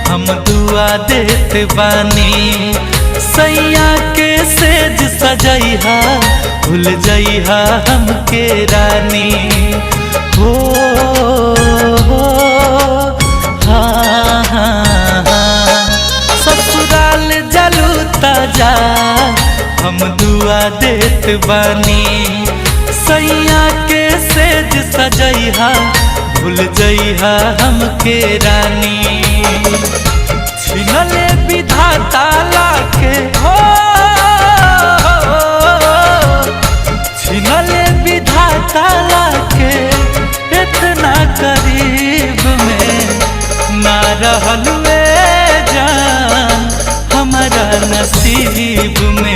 हम दुआ देत बानी। सैया के सेज सजैहा भूल जइहा हमके रानी। हो हाँ हाँ हाँ ससुराल जलू ताजा हम दुआ देत बानी। सैया के सेज सजैहा भूल जइहा हमके रानी। छिनले विधाता लाके हो छिनले विधाता लाके इतना करीब में ना रहलुए जान हमारा नसीब में।